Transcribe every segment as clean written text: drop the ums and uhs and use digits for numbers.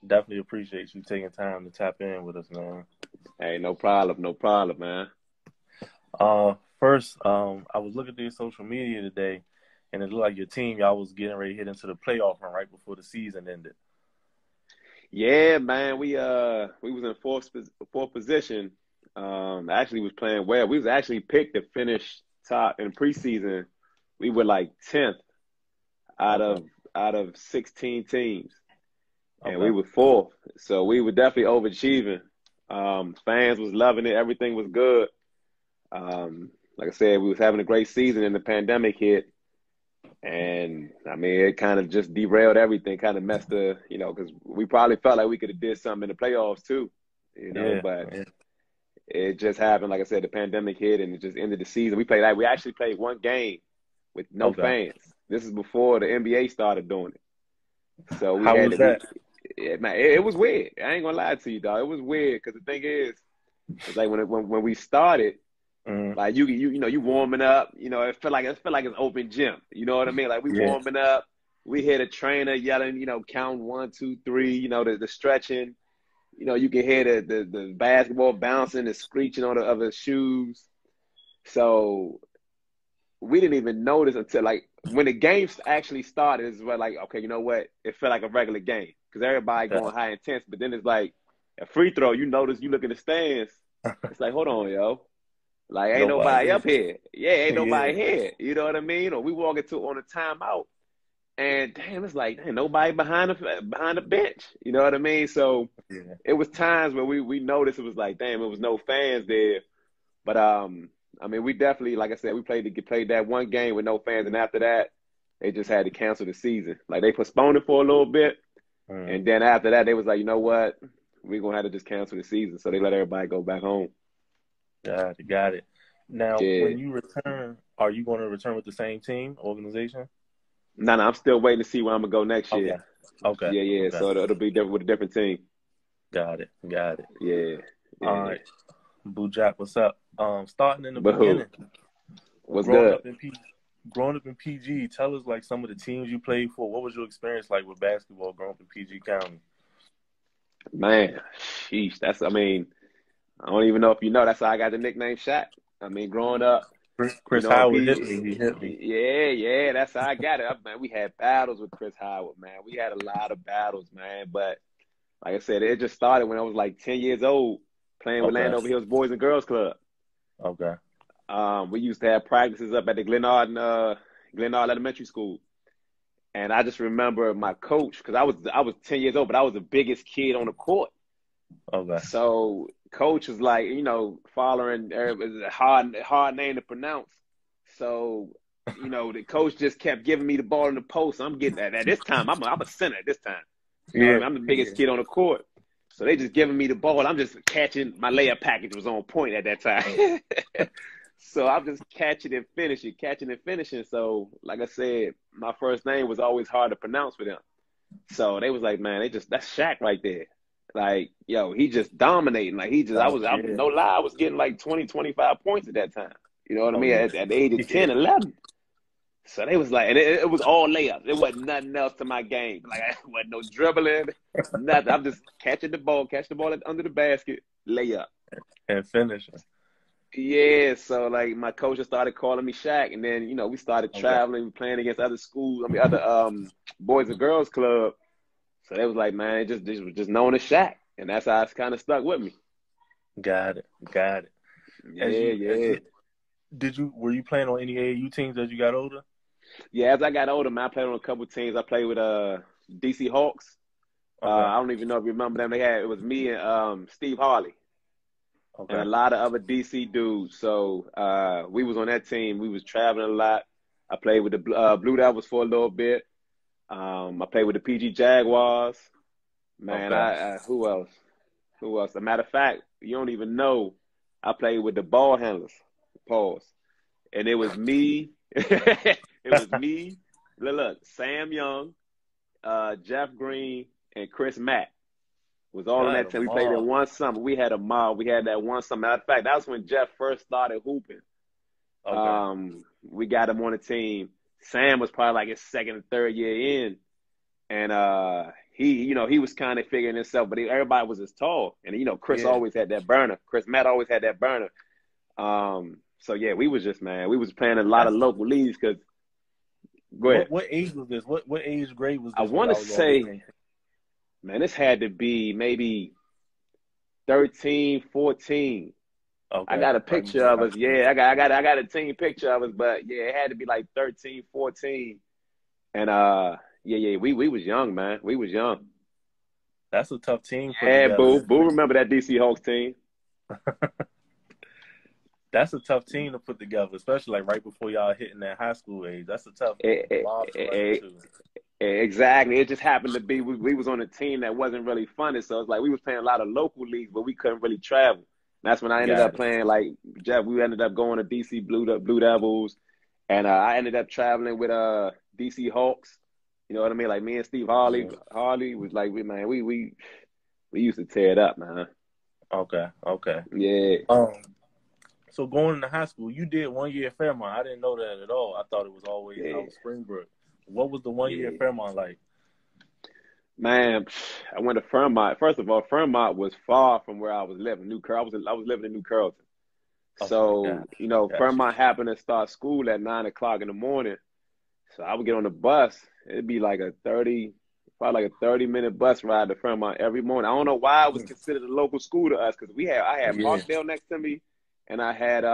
Definitely appreciate you taking time to tap in with us, man. Hey, no problem, man. First, I was looking through your social media today, and it looked like your team, y'all was getting ready to hit into the playoff run right before the season ended. Yeah, man, we was in fourth position. Actually was playing well. We was actually picked to finish top in preseason. We were like 10th out Okay. of 16 teams, and we Okay. were fourth. So we were definitely overachieving. Fans was loving it. Everything was good. Like I said, we was having a great season, and the pandemic hit. And I mean, it kind of just derailed everything, kind of messed because we probably felt like we could have did something in the playoffs too, Yeah. but Yeah. it just happened. Like I said, the pandemic hit and it just ended the season. We actually played one game with no Okay. fans. This is before the NBA started doing it. So we How had was to, that? man, it was weird. I ain't gonna lie to you, dog. It was weird because the thing is, it's like when we started, Mm, like you warming up. It felt like it's open gym. You know what I mean? Like we yeah. warming up. We hear the trainer yelling, count 1, 2, 3. The stretching. You can hear the basketball bouncing, the screeching on of his shoes. So we didn't even notice until like when the game actually started. Is where like, okay, you know what? It felt like a regular game because everybody Yeah. going high intense. But then it's like a free throw. You notice, you look in the stands. It's like, hold on, yo. Like, ain't Nobody nobody did. up here. Yeah, ain't nobody Yeah. here. You know what I mean? Or we walk into on a timeout, and damn, it's like, damn, nobody behind the bench. You know what I mean? So Yeah. it was times where we noticed it was like, damn, it was no fans there. But I mean, we definitely, like I said, we played that one game with no fans, and after that, they just had to cancel the season. Like they postponed it for a little bit, Mm, and then after that, they was like, you know what, we're gonna have to just cancel the season. So they let everybody go back home. got it. Got it. Now, Yeah. when you return, are you going to return with the same team, organization? No, I'm still waiting to see where I'm gonna go next Okay. year. Okay. Yeah, yeah. Okay. So it'll be different with a different team. Got it. Got it. Yeah, All yeah. right. Boo Jack, what's up? Starting in the But who? beginning, What's growing good? up in P, growing up in PG, tell us like some of the teams you played for. What was your experience like with basketball growing up in PG County? Man, sheesh. I mean, I don't even know if you know. That's how I got the nickname Shaq. I mean, growing up, Chris in Howard hit PG. me. He hit me. Yeah, yeah. That's how I got it. Man, we had battles with Chris Howard, man. We had a lot of battles, man. But like I said, it just started when I was like 10 years old playing with Okay. Landover Hills Boys and Girls Club. Okay. We used to have practices up at the Glenard Elementary School. And I just remember my coach, because I was 10 years old, but I was the biggest kid on the court. Okay. So coach was like, Folarin is a hard name to pronounce. So, the coach just kept giving me the ball in the post. I'm getting at this time. I'm a center at this time. You know what I Yeah. mean? I'm the biggest Yeah. kid on the court. So they just giving me the ball. I'm just catching. My layup package was on point at that time. So I'm just catching and finishing. So, like I said, my first name was always hard to pronounce for them. So they was like, man, that's Shaq right there. Like, yo, he just dominating. Like I'm Yeah. no lie, I was getting like 20, 25 points at that time. You know what I Oh mean? yeah. At the age of Yeah. 10, 11. So they was like, and it was all layups. It wasn't nothing else to my game. Like, I wasn't no dribbling, nothing. I'm just catch the ball under the basket, layup. And finisher. Yeah, so like my coach just started calling me Shaq, and then we started Okay. traveling, playing against other schools. I mean, other boys and girls club. So they was like, man, it was just known as Shaq, and that's how it's kind of stuck with me. Got it. Got it. As Yeah, you yeah, were you playing on any AAU teams as you got older? yeah. As I got older, man, I played on a couple teams. I played with DC Hawks. Okay. I don't even know if you remember them. It was me and Steve Harley and a Okay. lot of other DC dudes. So we was on that team. We was traveling a lot. I played with the Blue Devils for a little bit. I played with the PG Jaguars. Man, Okay. who else? Who else? As a matter of fact, you don't even know. I played with the ball handlers. Pause. And it was me. It was me. Look, Sam Young, Jeff Green, and Chris Mack was all on Got that a team. We played in mob. one summer. We had a mob. We had that one summer. Matter of fact, that was when Jeff first started hooping. Okay. We got him on the team. Sam was probably like his second or third year in. And he was kind of figuring himself, but everybody was as tall. And, Chris Yeah. always had that burner. Chris Matt always had that burner. So yeah, we was just, man, we was playing a lot of That's local leagues because, go ahead. what age was this? What age grade was I this when want to y'all was already say, playing? man, this had to be maybe 13, 14. I Okay, got a right picture before of high us. school. Yeah, I got a team picture of us, but yeah, it had to be like 13, 14. And yeah, we was young, man. We was young. That's a tough team put Yeah, together. Boo, remember that DC Hawks team? That's a tough team to put together, especially like right before y'all hitting that high school age. That's a tough Eh, eh, mob to run eh, into. exactly. It just happened to be we was on a team that wasn't really funded, so it's like we was playing a lot of local leagues, but we couldn't really travel. And that's when I ended up Got it. playing like Jeff. We ended up going to DC Blue Devils, and I ended up traveling with DC Hawks. You know what I mean? Like me and Steve Harley. Mhm. Harley was like, we used to tear it up, man. Okay, okay. Yeah, Um, so going into high school, you did 1 year at Fairmont. I didn't know that at all. I thought it was always yeah, out Springbrook. What was the 1 year at yeah. Fairmont like? Man, I went to Fairmont. First of all, Fairmont was far from where I was living. I was living in New Carrollton. Okay, So, got you. Fairmont happened to start school at 9 o'clock in the morning. So I would get on the bus. It'd be like probably like a 30-minute bus ride to Fairmont every morning. I don't know why it was Hmm. considered a local school to us because I had Yeah, Parkdale next to me and I had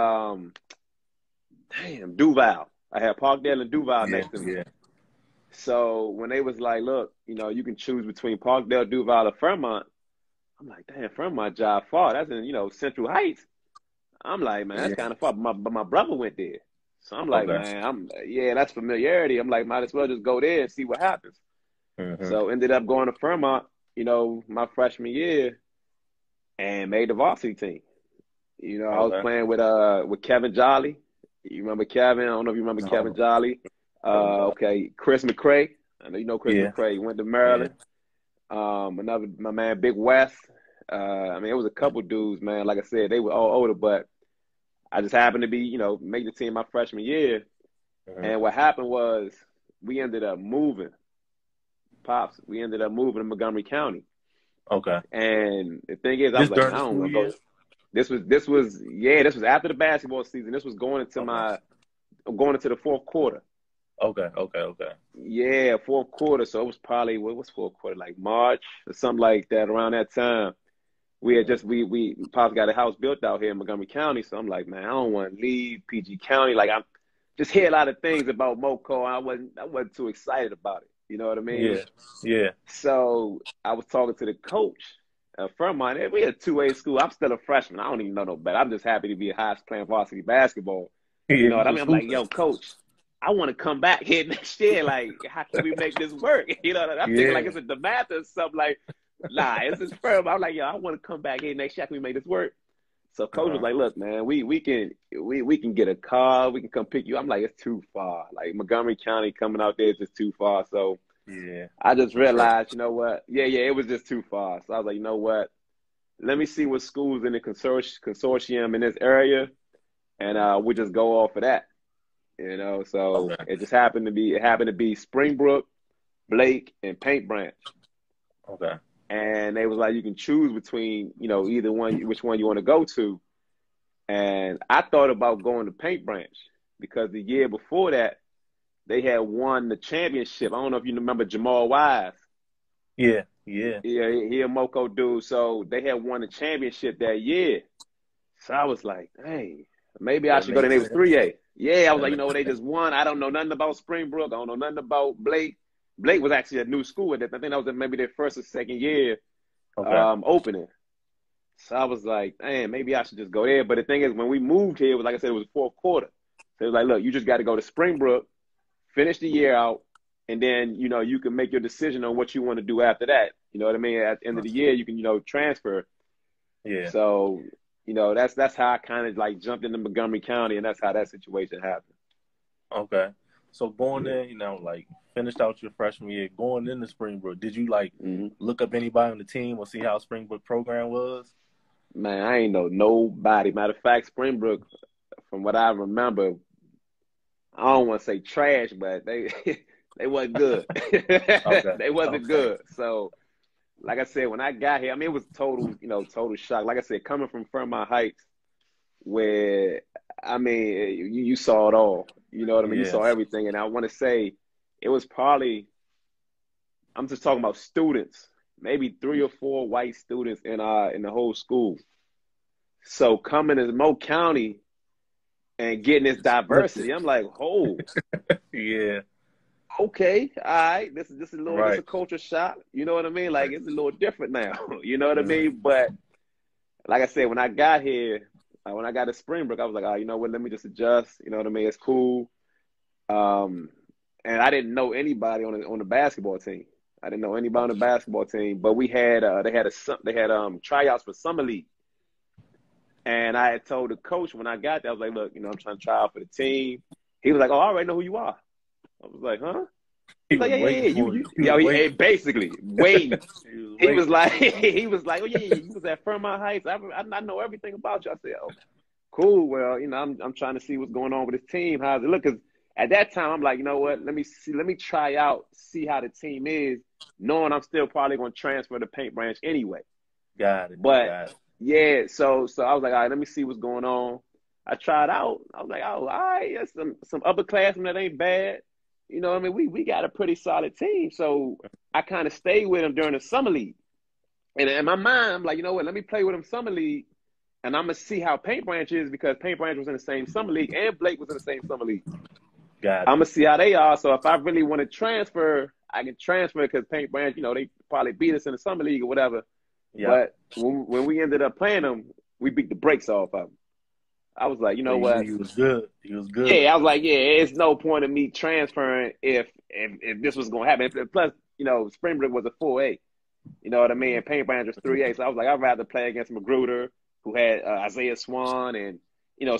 Duval. I had Parkdale and Duval yeah, next to me. yeah, So when they was like, look, you can choose between Parkdale, Duval, or Fairmont, I'm like, damn, Fairmont job far. That's in, Central Heights. I'm like, man, that's yeah. kind of far. But my brother went there. So I'm like, Okay. man, yeah, that's familiarity. I'm like, might as well just go there and see what happens. Hmm. So ended up going to Fairmont, my freshman year and made the varsity team. I was Okay. playing with Kevin Jolly. You remember Kevin? I don't know if you remember Kevin No, Jolly. no, no. Okay, Chris McCray. I know you know Chris Yeah, McCray. He went to yeah. Maryland. My man Big West. I mean, it was a couple dudes, man. Like I said, they were all older, but I just happened to be, make the team my freshman year. Hmm. And what happened was we ended up moving, pops. We ended up moving to Montgomery County. Okay. And the thing is, I was This like, man, during I the don't school want to go. year? This was after the basketball season. This was Okay. going into the fourth quarter. Okay. Okay. Okay. Yeah, fourth quarter. So it was probably what was fourth quarter, like March or something like that. Around that time, we had Hmm. just we Pops got a house built out here in Montgomery County. So I'm like, man, I don't want to leave PG County. Like I'm just hear a lot of things about Moco. I wasn't too excited about it. You know what I mean? Yeah. Yeah. So I was talking to the coach from mine. We had 2A school. I'm still a freshman. I don't even know no better. I'm just happy to be a high playing varsity basketball. Yeah. You know You what I was mean? I'm like, hooping. yo, coach, I want to come back here next year. Like, how can we make this work? You know, I'm thinking like Yeah. it's a DeMath or something. Like, nah, it's just firm. I'm like, yo, I want to come back here next year. How can we make this work? So coach was Uh-huh. like, look, man, we can get a car. We can come pick you. I'm like, it's too far. Like Montgomery County coming out there is just too far. So Yeah. I just For sure. realized, you know what? Yeah, it was just too far. So I was like, you know what? Let me see what schools in the consortium in this area, and we just go off of that. So Okay. it happened to be Springbrook, Blake, and Paint Branch, Okay. and they was like, you can choose between, either one, which one you want to go to. And I thought about going to Paint Branch because the year before that they had won the championship. I don't know if you remember Jamal Wise. Yeah. Yeah. Yeah, he a Moco dude. So they had won the championship that year. So I was like, hey, maybe I That should go to makes they was sense. 3A. Yeah, I was That like, makes they sense. just won. I don't know nothing about Springbrook. I don't know nothing about Blake. Blake was actually a new school at that. I think that was maybe their first or second year Okay. opening. So I was like, man, maybe I should just go there. But the thing is, when we moved here, it was like I said, it was fourth quarter. So it was like, look, you just got to go to Springbrook, finish the year out, and then, you can make your decision on what you want to do after that. You know what I mean? At the end of the year, you can, transfer. Yeah. So, that's how I kind of like jumped into Montgomery County, and that's how that situation happened. Okay. So going Yeah. in, like finished out your freshman year, going into Springbrook, did you like hmm look up anybody on the team or see how Springbrook program was? Man, I ain't know nobody. Matter of fact, Springbrook, from what I remember, I don't want to say trash, but they They wasn't good. Okay. They wasn't Okay. good. So, like I said, when I got here, I mean, it was total, total shock. Like I said, coming from Fairmont Heights, where I mean, you saw it all. You know what I mean? You saw Yes. everything, and I want to say it was probably. I'm just talking about students, maybe 3 or 4 white students in the whole school. So coming to Mo County and getting this Flipped it. diversity, I'm like, oh, Yeah. okay, all right, this is a little, this a Right. culture shock. You know what I mean? Like Right. it's a little different now. You know what I Mm. mean? But like I said, when I got here, when I got to Springbrook, I was like, oh, you know what? Let me just adjust. You know what I mean? It's cool. Um, and I didn't know anybody on the basketball team. I didn't know anybody on the basketball team, but we had they had tryouts for summer league. And I had told the coach when I got there, I was like, look, I'm trying to try out for the team. He was like, oh, I already know who you are. I was like, huh? He He's like, was yeah, yeah, waiting yeah. for you. He was He waiting. basically waiting. He was He was waiting. like, oh yeah, yeah, you was at Fairmont Heights. I know everything about you. I said, oh, cool. Well, I'm trying to see what's going on with this team. How's it look? Because at that time, I'm like, you know what? Let me try out, see how the team is, knowing I'm still probably going to transfer to Paint Branch anyway. Got it. But Got it. yeah, so I was like, all right, let me see what's going on. I tried out. I was like, oh, all right, that's some upperclassmen that ain't bad. You know what I mean? We got a pretty solid team. So I kind of stayed with him during the summer league. And in my mind, I'm like, you know what? Let me play with him summer league, and I'm gonna see how Paint Branch is because Paint Branch was in the same summer league and Blake was in the same summer league. Got it. I'm gonna see how they are. So if I really want to transfer, I can transfer because Paint Branch, they probably beat us in the summer league or whatever. Yeah. But when we ended up playing them, we beat the brakes off of them. I was like, you So know you knew what? he was good. He was good. Yeah, I was like, yeah, it's no point in me transferring if this was gonna happen. Plus, Springbrook was a 4A. You know what I mean? And Paint Branch was 3A. So I was like, I'd rather play against Magruder, who had Isaiah Swan and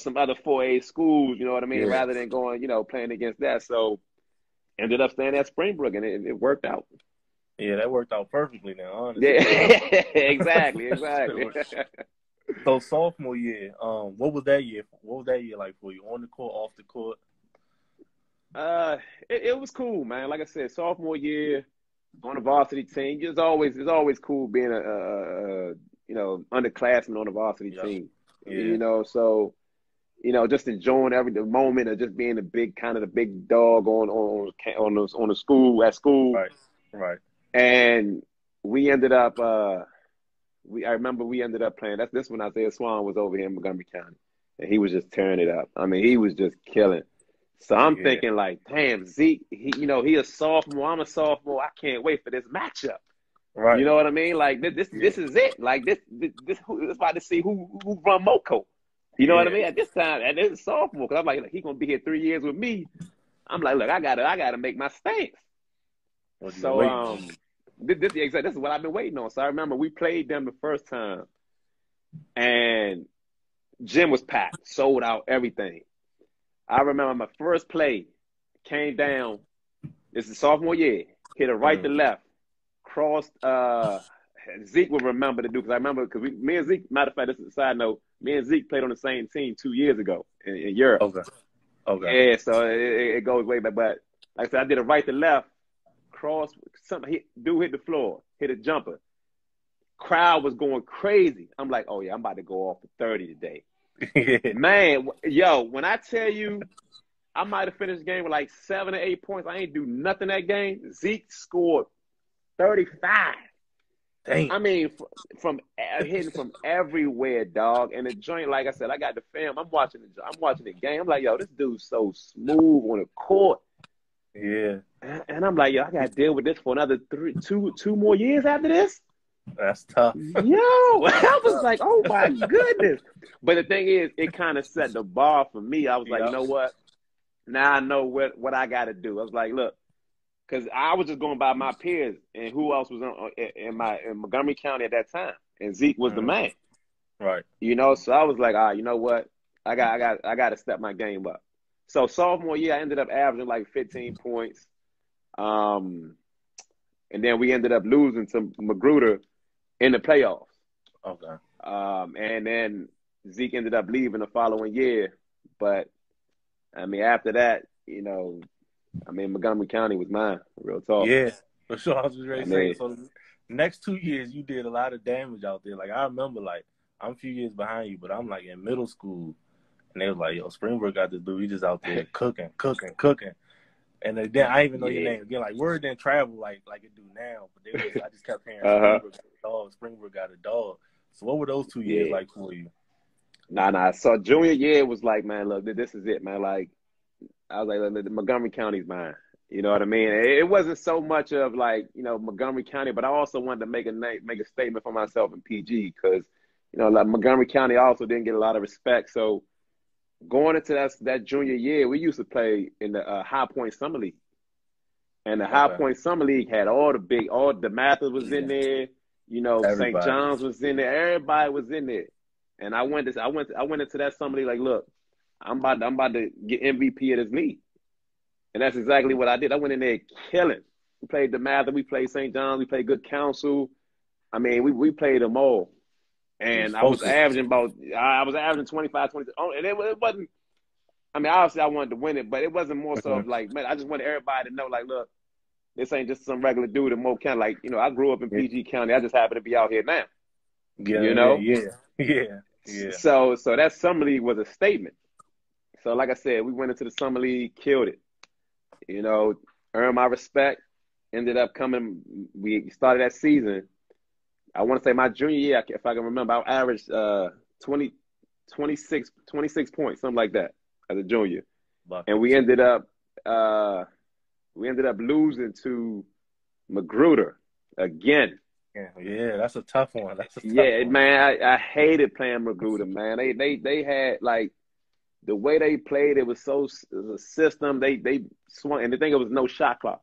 some other 4A schools. You know what I mean? Yeah. Rather than going, playing against that. So ended up staying at Springbrook, and it worked out. Yeah, that worked out perfectly now, Yeah, honestly. exactly, exactly. So sophomore year, what was that year? What was that year like for you? On the court, off the court? Uh, it was cool, man. Like I said, sophomore year on the varsity team, it's always cool being underclassman on the varsity Yeah. team. Yeah. So just enjoying the moment of just being the big dog on the school at school. Right. Right. And we ended up I remember we ended up playing. That's this when Isaiah Swan was over here in Montgomery County, and he was just tearing it up. I mean, he was just killing. So I'm Yeah. thinking like, damn, Zeke, he a sophomore. I'm a sophomore. I can't wait for this matchup. You Right. know what I mean? Like this Yeah. is it. Like this it's about to see who run Moco. You know what I Yeah. mean? At this time, and this is sophomore, because I'm like, he gonna be here 3 years with me. I'm like, look, I gotta make my stance. What you been So waiting on? this is what I've been waiting on. So I remember we played them the first time, and gym was packed, sold out, everything. I remember my first play came down. This is sophomore year. Hit a right to Mm. left, crossed. Zeke would remember to do because I remember because me and Zeke. Matter of fact, this is a side note. Me and Zeke played on the same team 2 years ago in Europe. Okay. Okay. Yeah, so it goes way back. But like I said, I did a right to left, cross. Dude hit the floor, hit a jumper. Crowd was going crazy. I'm like, oh yeah, I'm about to go off for 30 today. Yeah. Man, yo, when I tell you, I might have finished the game with like 7 or 8 points. I ain't do nothing that game. Zeke scored 35. Damn. I mean, from hitting from everywhere, dog. And the joint, like I said, I got the fam. I'm watching the game. I'm like, yo, this dude's so smooth on the court. Yeah. And I'm like, yo, I got to deal with this for another two more years after this. That's tough. Yo, I was like, oh my goodness. But the thing is, it kind of set the bar for me. I was like, you know what? Now I know what I got to do. I was like, look, because I was just going by my peers and who else was in Montgomery County at that time, and Zeke was the man. Right. So I was like, you know what? I got to step my game up. So sophomore year, I ended up averaging like 15 points. And then we ended up losing to Magruder in the playoffs. Okay. And then Zeke ended up leaving the following year. But I mean, after that, I mean, Montgomery County was mine, real talk. Yeah, for sure. I was just ready I to say. mean, So the next 2 years, you did a lot of damage out there. Like I remember, like I'm a few years behind you, but I'm like in middle school, and they was like, "Yo, Springbrook got this dude. He just out there cooking, cooking, cooking." And then I didn't even know your yeah. name again. Like word didn't travel like it do now, but I just kept hearing Uh-huh. Springbrook got a dog. Springbrook got a dog. So what were those 2 years Yeah. like for you? Nah. So junior year was like, man, look, this is it, man. Like, I was like, look, Montgomery County's mine. You know what I mean? It wasn't so much of like, Montgomery County, but I also wanted to make a statement for myself in PG because, like Montgomery County also didn't get a lot of respect. So going into that junior year, we used to play in the High Point Summer League. And the High Okay. Point Summer League had all the Mathis was in Yeah. there, St. Everybody. John's was in there, everybody was in there. And I went into that Summer League like, look, I'm about to get MVP of this league. And that's exactly what I did. I went in there killing. We played the Mathis, we played St. John's, we played Good Counsel. I mean, we played them all. You was And focused. I was averaging 25, 20. Oh, and it wasn't, I mean, obviously I wanted to win it, but it wasn't more so of like, man, I just wanted everybody to know, like, look, this ain't just some regular dude in Mo County. Like, I grew up in PG County. I just happen to be out here now, you know? Yeah. So that summer league was a statement. So like I said, we went into the summer league, killed it, earned my respect, ended up coming. We started that season. I want to say my junior year, if I can remember, I averaged 26 points, something like that as a junior. And Buckets. we ended up losing to Magruder again. Yeah, that's a tough one. That's a tough Yeah, one. man, I hated playing Magruder, man. They had like the way they played. It was a system. They swung, and the thing it was no shot clock.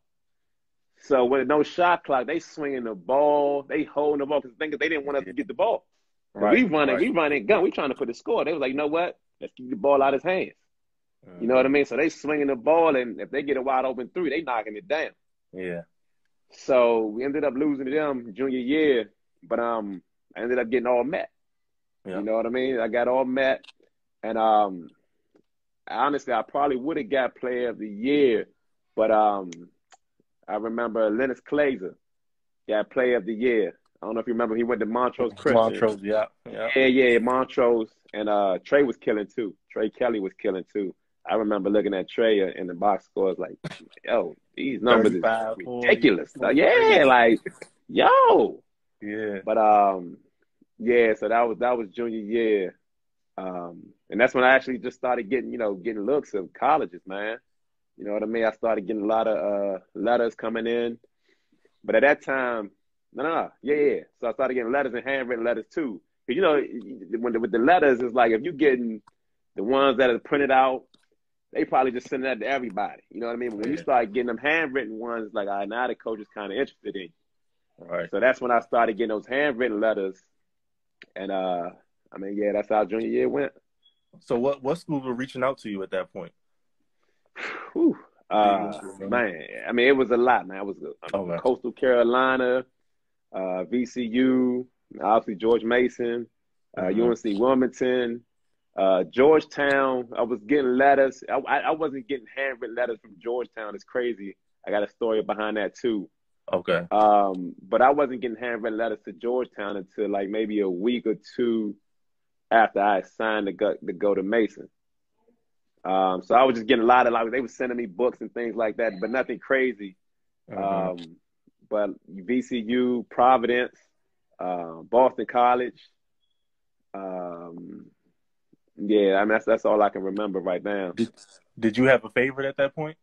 So with no shot clock, they swinging the ball, they holding the ball because the thing is they didn't want us to Yeah. get the ball. Because Right. we running gun, we trying to put the score. They was like, you know what? Let's keep the ball out of his hands. You know what I Mm-hmm. mean? So they swinging the ball, and if they get a wide open three, they knocking it down. Yeah. So we ended up losing to them junior year, but I ended up getting all met. Yeah. You know what I mean? I got all met, and honestly, I probably would have got Player of the Year, but I remember Lennox Glazer got Player of the Year. I don't know if you remember, he went to Montrose Christian. Montrose. Yeah. Yeah. Yeah, Montrose, and Trey was killing too. Trey Kelly was killing too. I remember looking at Trey in the box scores like, yo, these numbers is 35, 40, ridiculous. Yeah, 23. like, yo. Yeah. But yeah, so that was junior year. And that's when I actually just started getting looks of colleges, man. You know what I mean? I started getting a lot of letters coming in. But at that time, yeah. So I started getting letters and handwritten letters too. Because with the letters, it's like if you're getting the ones that are printed out, they probably just send that to everybody. You know what I mean? But when you Yeah. start getting them handwritten ones, it's like, all right, now the coach is kind of interested in you. Right. So that's when I started getting those handwritten letters. And I mean, yeah, that's how junior year went. So what schools were reaching out to you at that point? Whew. Man. Man, I mean, it was a lot, man. It was Okay. Coastal Carolina, VCU, obviously George Mason, UNC Wilmington, Georgetown. I was getting letters. I wasn't getting handwritten letters from Georgetown. It's crazy. I got a story behind that too. Okay. But I wasn't getting handwritten letters to Georgetown until like maybe a week or two after I signed to go to Mason. So I was just getting a lot of like they were sending me books and things like that, but nothing crazy. But VCU, Providence, Boston College. Yeah, I mean that's all I can remember right now. Did you have a favorite at that point?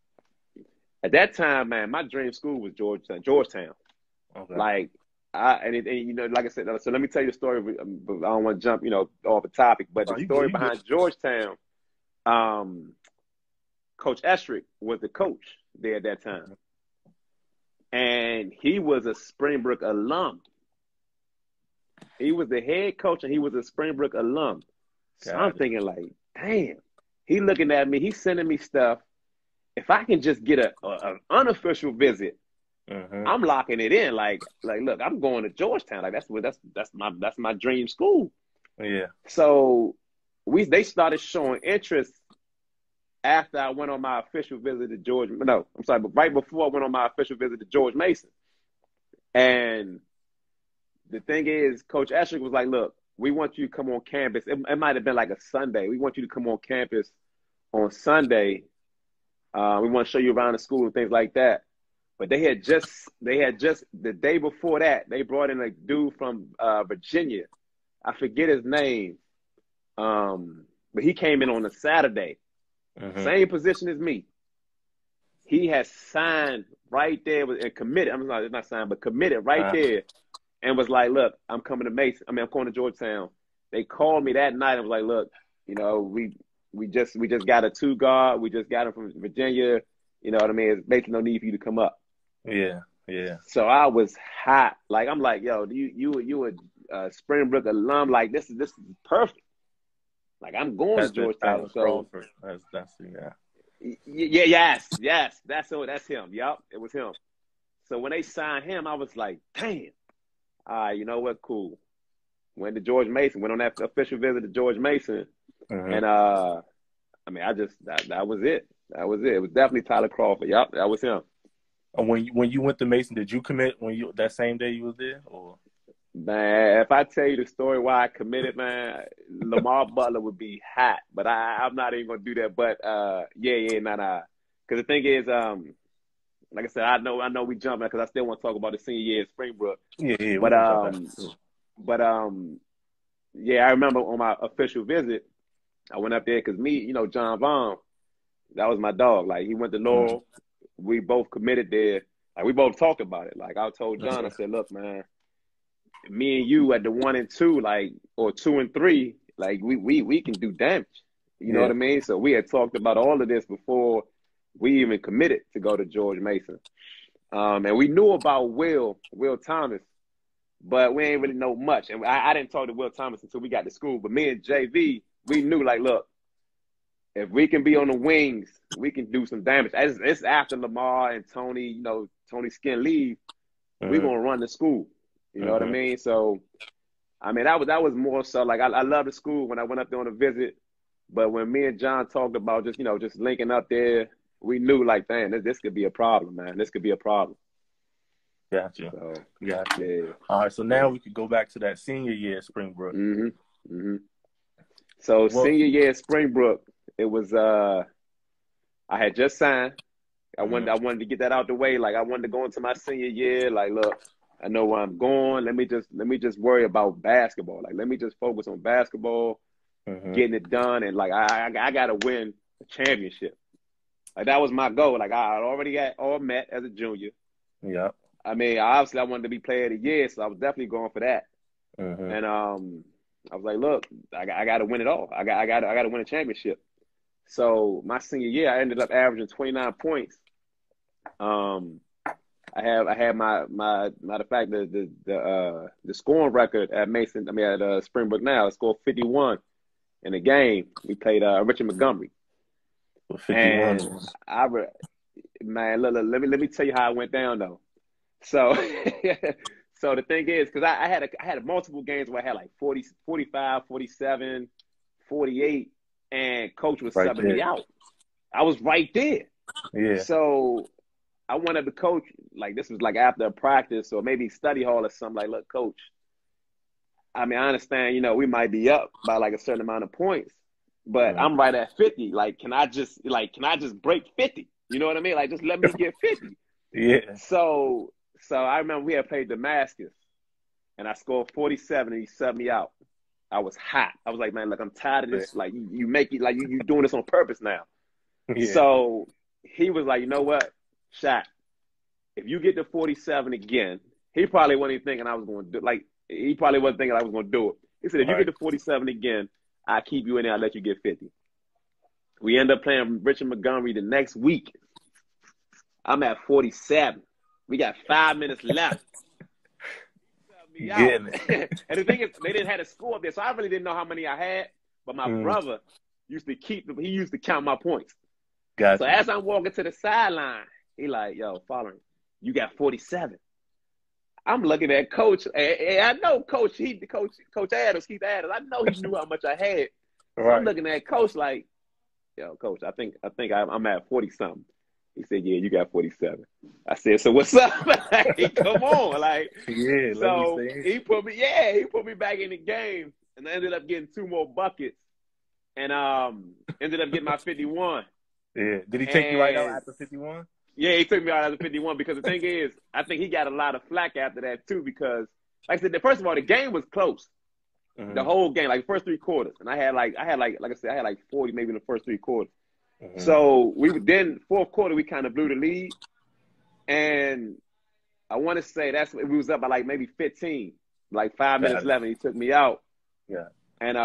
At that time, man, my dream school was Georgetown. Okay. Like like I said, so let me tell you the story. I don't want to jump, off the topic, but the story You good. behind Georgetown, Coach Estrick was the coach there at that time. And he was a Springbrook alum. He was the head coach, and he was a Springbrook alum. So I'm thinking like, damn, he looking at me. He's sending me stuff. If I can just get an unofficial visit, I'm locking it in. Like, look, I'm going to Georgetown. Like that's my dream school. Yeah. So they started showing interest after I went on my official visit to George. No, I'm sorry, but right before I went on my official visit to George Mason. And the thing is, Coach Escherick was like, look, we want you to come on campus. It might have been like a Sunday. We want you to come on campus on Sunday. We want to show you around the school and things like that. But they had just the day before that, they brought in a dude from Virginia. I forget his name. But he came in on a Saturday. Same position as me. He has signed right there and committed. I'm not signed, but committed right there, and was like, "Look, I'm coming to Mason. I'm going to Georgetown." They called me that night and was like, "Look, you know, we just got a 2 guard. We just got him from Virginia. You know what I mean? It's basically no need for you to come up." Yeah, yeah. So I was hot. Like I'm like, "Yo, you a Springbrook alum? Like this is perfect. Like I'm going to Georgetown." So that's yeah. Yes. That's him. Yup, it was him. So when they signed him, I was like, damn. All right, you know what? Cool. Went to George Mason. Went on that official visit to George Mason, and I mean, that was it. That was it. It was definitely Tyler Crawford. Yup, that was him. And when you went to Mason, did you commit that same day you was there, or? Man, if I tell you the story why I committed, man, Lamar Butler would be hot. But I'm not even gonna do that. But nah. Because the thing is, like I said, I know we jumping because I still want to talk about the senior year at Springbrook. Yeah. But I remember on my official visit, I went up there because me, John Vaughn, that was my dog. Like he went to Laurel, we both committed there. Like we both talked about it. Like I told John, I said, look, man. Me and you at the 1 and 2, like, or 2 and 3, like we can do damage. You know what I mean? So we had talked about all of this before we even committed to go to George Mason. And we knew about Will Thomas, but we ain't really know much. And I didn't talk to Will Thomas until we got to school. But me and JV, we knew, like, look, if we can be on the wings, we can do some damage. It's after Lamar and Tony, Tony Skin leave, we're going to run the school. You know what I mean? So, I mean, that was more so like I love the school when I went up there on a visit, but when me and John talked about just linking up there, we knew like, damn, this could be a problem, man. This could be a problem. Gotcha. So, gotcha. Yeah. All right, so now we could go back to that senior year at Springbrook. So senior year at Springbrook, it was I had just signed. I wanted to get that out the way. Like I wanted to go into my senior year. Like, look. I know where I'm going. Let me just worry about basketball. Like, let me just focus on basketball, getting it done, and like I gotta win a championship. Like that was my goal. Like I already got all met as a junior. Yeah. I mean, obviously I wanted to be player of the year, so I was definitely going for that. And I was like, look, I got to win it all. I got to win a championship. So my senior year, I ended up averaging 29 points. I had my matter of fact the scoring record at Mason. I mean at Springbrook now. I scored 51 in a game. We played Richard Montgomery. 51. And let me tell you how it went down though. So so the thing is, because I had multiple games where I had like 40, 45, 47, 48, and coach was subbing me out. I was right there. Yeah. So I wanted the coach, like this was like after a practice or maybe study hall or something, like, look, coach, I mean, I understand, we might be up by like a certain amount of points, but I'm right at 50. Like, can I just break 50? You know what I mean? Like, just let me get 50. Yeah. So I remember we had played Damascus and I scored 47 and he subbed me out. I was hot. I was like, man, look, I'm tired of this. Like you make it like you doing this on purpose now. Yeah. So he was like, you know what? Shaq, if you get to 47 again, he probably wasn't even thinking I was going to do he probably wasn't thinking I was going to do it. He said, if you get to 47 again, I'll keep you in there. I'll let you get 50. We end up playing Richard Montgomery the next week. I'm at 47. We got 5 minutes left. And the thing is, they didn't have a score up there, so I really didn't know how many I had. But my brother used to he used to count my points. Gotcha. So as I'm walking to the sideline, he like, yo, Folarin, you got 47. I'm looking at Coach, and I know Coach Adams, Keith Adams. I know he knew how much I had. So I'm looking at Coach like, yo, coach, I'm at 40 something. He said, yeah, you got 47. I said, so what's up? Like, come on, like. Yeah, let me So see. he put me back in the game, and I ended up getting 2 more buckets, and ended up getting my 51. Yeah, did he take you right out And after 51? yeah, he took me out as a 51 because the thing is, I think he got a lot of flack after that too because, like I said, first of all, the game was close. The whole game, like the first 3 quarters, and I had like I said, I had like 40 maybe in the first 3 quarters. So then fourth quarter we kind of blew the lead, and I want to say we was up by like maybe 15, like 5 minutes left, and he took me out. Yeah. And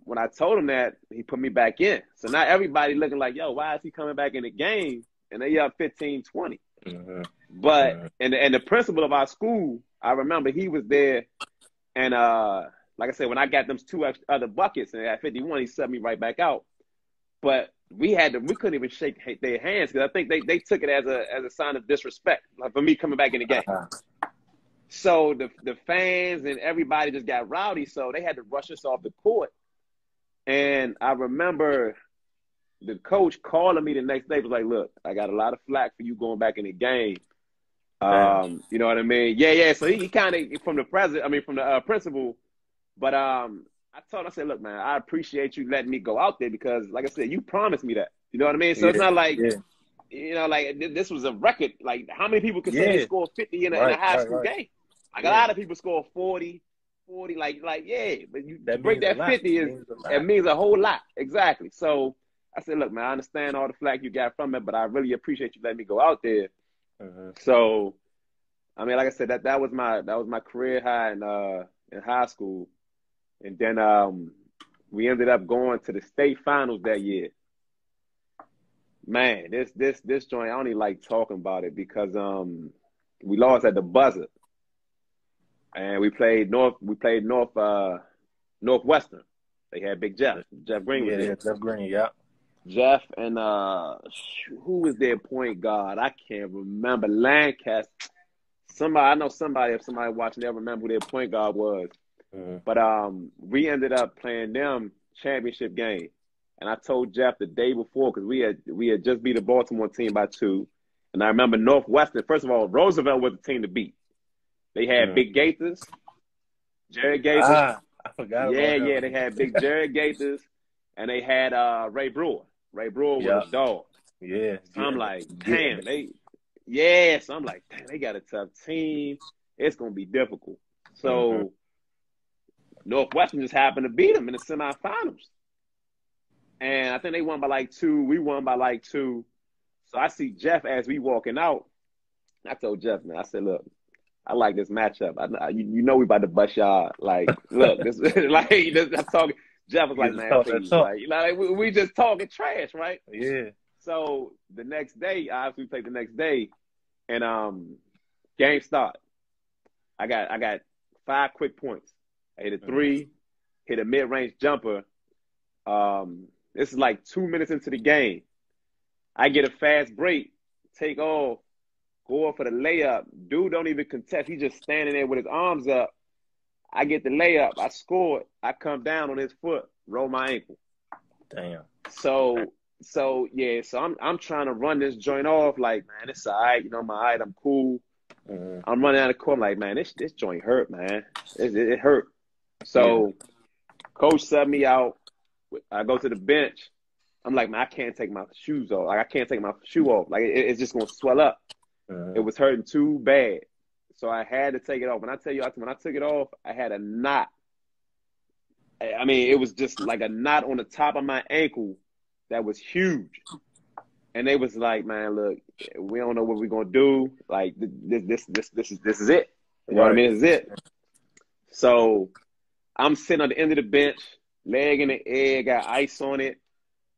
when I told him that, he put me back in. So now everybody looking like, yo, why is he coming back in the game? And they up 15-20. But and the principal of our school, I remember he was there, and like I said, when I got them 2 other buckets and at 51, he subbed me right back out. But we couldn't even shake their hands because I think they took it as a sign of disrespect, like for me coming back in the game. So the fans and everybody just got rowdy, so they had to rush us off the court. And I remember the coach calling me the next day, was like, look, I got a lot of flack for you going back in the game. You know what I mean? Yeah. So he kind of from the principal. But I said, look, man, I appreciate you letting me go out there because, like I said, you promised me that. You know what I mean? So it's not like, you know, like this was a record. Like how many people could say they scored 50 in a high school game? Like a lot of people score 40, like yeah. But you break that 50 it means a whole lot. Exactly. So I said, look, man, I understand all the flack you got from it, but I really appreciate you letting me go out there. So, I mean, like I said, that was my career high in high school. And then we ended up going to the state finals that year. Man, this joint, I don't even like talking about it because we lost at the buzzer. And we played Northwestern. They had Big Jeff. Jeff Green was there. Yeah, Jeff Green, yeah. Jeff and who was their point guard? I can't remember. Lancaster. I know somebody, if somebody watching, they'll remember who their point guard was. But we ended up playing them championship game, and I told Jeff the day before because we had just beat the Baltimore team by 2, and I remember Northwestern. First of all, Roosevelt was the team to beat. They had Big Gators, Jared Gators. I forgot. Yeah, they had Big Jared Gators, and they had Ray Brewer. Ray Brewer was a dog. Yeah, so I'm like, damn, So I'm like, damn, they got a tough team. It's gonna be difficult. So. Northwestern just happened to beat them in the semifinals. And I think they won by like 2. We won by like 2. So I see Jeff as we walking out. I told Jeff, man, I said, look, I like this matchup. You know we about to bust y'all. Like, look, this like I'm talking. Jeff was like, man, please. Like, we just talking trash, right? Yeah. So the next day, obviously we played the next day, and game start. I got 5 quick points. I hit a 3, hit a mid-range jumper. This is like 2 minutes into the game. I get a fast break, take off, go up for the layup. Dude don't even contest. He's just standing there with his arms up. I get the layup. I score it. I come down on his foot, roll my ankle. Damn. So I'm trying to run this joint off like, man, it's all right. You know, I'm all right. I'm cool. I'm running out of the court. I'm like, man, this joint hurt, man. It hurt. So coach subbed me out. I go to the bench. I'm like, man, I can't take my shoes off. Like, I can't take my shoe off. Like, it's just going to swell up. It was hurting too bad. So I had to take it off. When I tell you, when I took it off, I had a knot. I mean, it was just like a knot on the top of my ankle that was huge. And they was like, man, look, we don't know what we're going to do. Like, this is it. You know what I mean? This is it. So I'm sitting on the end of the bench, leg in the air, got ice on it,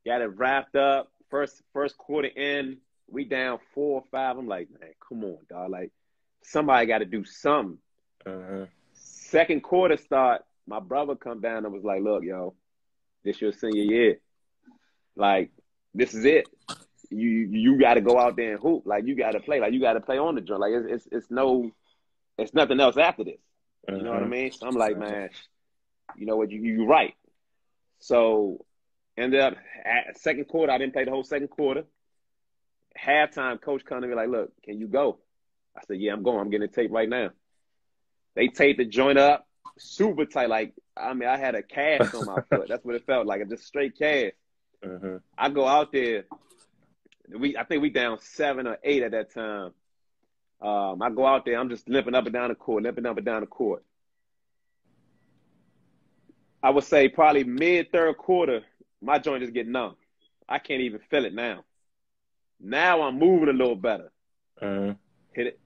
got it wrapped up. First quarter in, we down 4 or 5. I'm like, man, come on, dog. Like, somebody got to do something. Second quarter start, my brother come down and was like, look, yo, this your senior year. Like, this is it. You got to go out there and hoop. Like, you got to play. Like, you got to play on the joint. Like, it's nothing else after this. You know what I mean? So I'm like, man, you know what? You right. So Ended up at second quarter. I didn't play the whole second quarter. Halftime, coach come to me like, look, can you go? I said, yeah, I'm going. I'm getting the tape right now. They taped the joint up super tight. Like, I mean, I had a cast on my foot. That's what it felt like, just straight cast. Mm-hmm. I go out there. I think we down 7 or 8 at that time. I go out there. I'm just limping up and down the court. I would say probably mid-third quarter, my joint just get numb. I can't even feel it now. Now I'm moving a little better. Mm-hmm.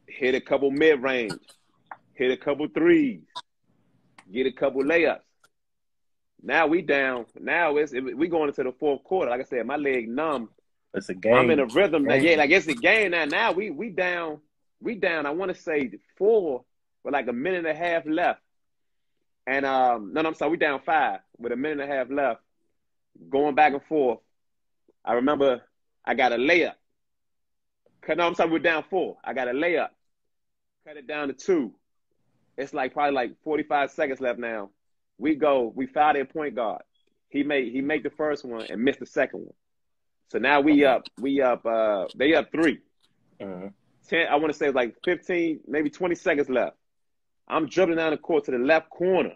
Hit a couple mid-range. Hit a couple threes. Get a couple layups. Now we down. Now we going into the fourth quarter. Like I said, my leg numb. It's a game. I'm in a rhythm. Yeah, like it's a game now. Now we down. We down. I want to say 4 with like a minute and a half left. And no, I'm sorry. We down 5 with a minute and a half left. Going back and forth. I remember I got a layup. No, I'm sorry. We're down 4. I got a layup. Cut it down to 2. It's like probably like 45 seconds left now. We foul their point guard. He make the first one and missed the second one. So now they up 3. Mm-hmm. 10, I want to say it's like 15, maybe 20 seconds left. I'm dribbling down the court to the left corner.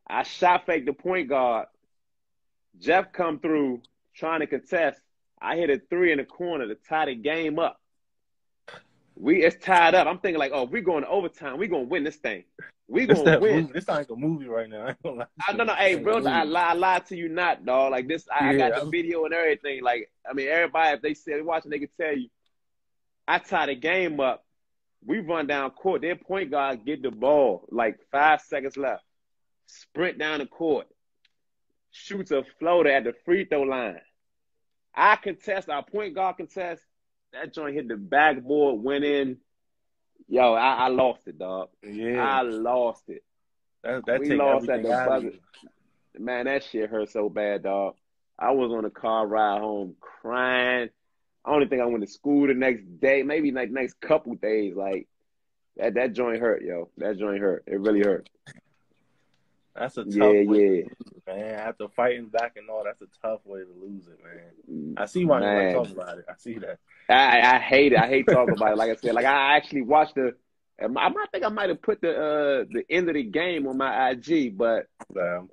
I shot fake the point guard. Jeff come through trying to contest. I hit a 3 in the corner to tie the game up. It's tied up. I'm thinking like, oh, if we're going to overtime, we're going to win this thing. We're going to win. This sounds like a movie right now. I ain't gonna lie. No. Hey, bro, I lied to you not, dog. Like this, I got the video and everything. Like, I mean, everybody, if they say they're watching, they can tell you. I tie the game up. We run down court. Their point guard get the ball. Like 5 seconds left. Sprint down the court. Shoots a floater at the free throw line. I contest. Our point guard contest. That joint hit the backboard, went in. Yo, I lost it, dog. Yeah. I lost it. We lost at the buzzer. Man, that shit hurt so bad, dog. I was on a car ride home crying. I only think I went to school the next day, maybe like next couple days. Like, that joint hurt, yo. That joint hurt. It really hurt. That's a tough way to lose it, man. After fighting back and all, that's a tough way to lose it, man. I see why you talk about it. I see that. I hate it. I hate talking about it. Like I said, like I actually watched I think I might have put the end of the game on my IG, but that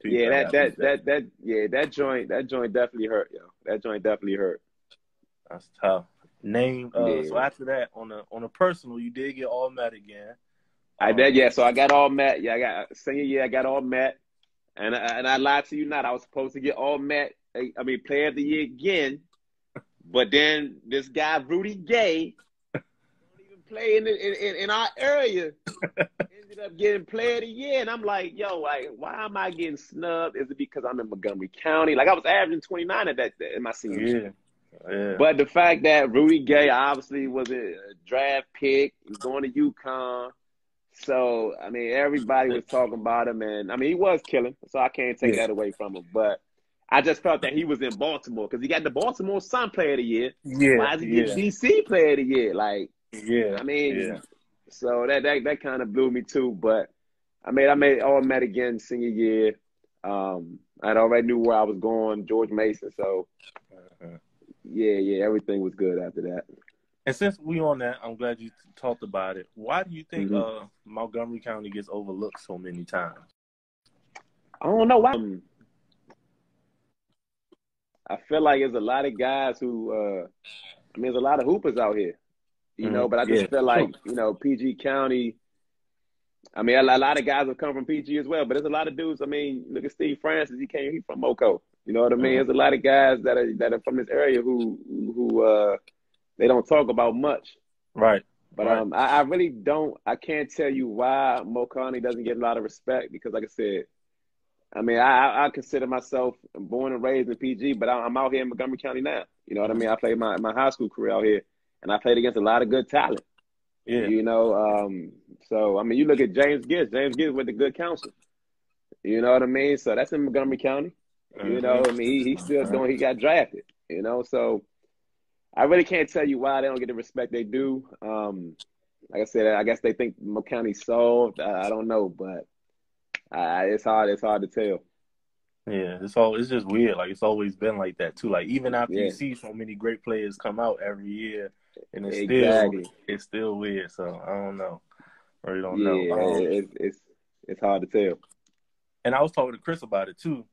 joint definitely hurt, yo. That joint definitely hurt. That's tough. So after that, on a personal, you did get all met again. I did, yeah. So I got all met. Yeah, I got senior year. I got all met, and I lied to you not. I was supposed to get all met. I mean, player of the year again, but then this guy Rudy Gay don't even play in our area. Ended up getting player of the year, and I'm like, yo, like, why am I getting snubbed? Is it because I'm in Montgomery County? Like I was averaging 29 in my senior year. Yeah. But the fact that Rudy Gay obviously was a draft pick, he was going to UConn. So, I mean, everybody was talking about him, and I mean, he was killing, so I can't take that away from him. But I just felt that he was in Baltimore because he got the Baltimore Sun Player of the Year. Yeah. Why is he getting DC Player of the Year? Like, I mean, so that kind of blew me too. But I made all met again senior year. I'd already knew where I was going, George Mason. So, everything was good after that. And since we on that, I'm glad you talked about it. Why do you think Montgomery County gets overlooked so many times? I don't know why. I feel like there's a lot of guys who, there's a lot of hoopers out here, you know, but I just feel like, you know, PG County, I mean, a lot of guys have come from PG as well, but there's a lot of dudes. I mean, look at Steve Francis. He's from Moco. You know what I mean? There's a lot of guys that are from this area who they don't talk about much. Right. But I really don't. I can't tell you why Mo County doesn't get a lot of respect because, like I said, I mean, I consider myself born and raised in PG, but I'm out here in Montgomery County now. You know what I mean? I played my high school career out here, and I played against a lot of good talent. Yeah. You know, so, I mean, you look at James Gibbs. James Gibbs went to good counsel. You know what I mean? So that's in Montgomery County. You know, I mean, he's still doing, he got drafted, you know, so I really can't tell you why they don't get the respect they do. Like I said, I guess they think Mo County's soft. I don't know, but it's hard to tell. Yeah, it's just weird. Like it's always been like that too. Like even after you Yeah, see so many great players come out every year, and exactly. it's still weird. So I don't know. I really don't know. Yeah, it's hard to tell. And I was talking to Chris about it too.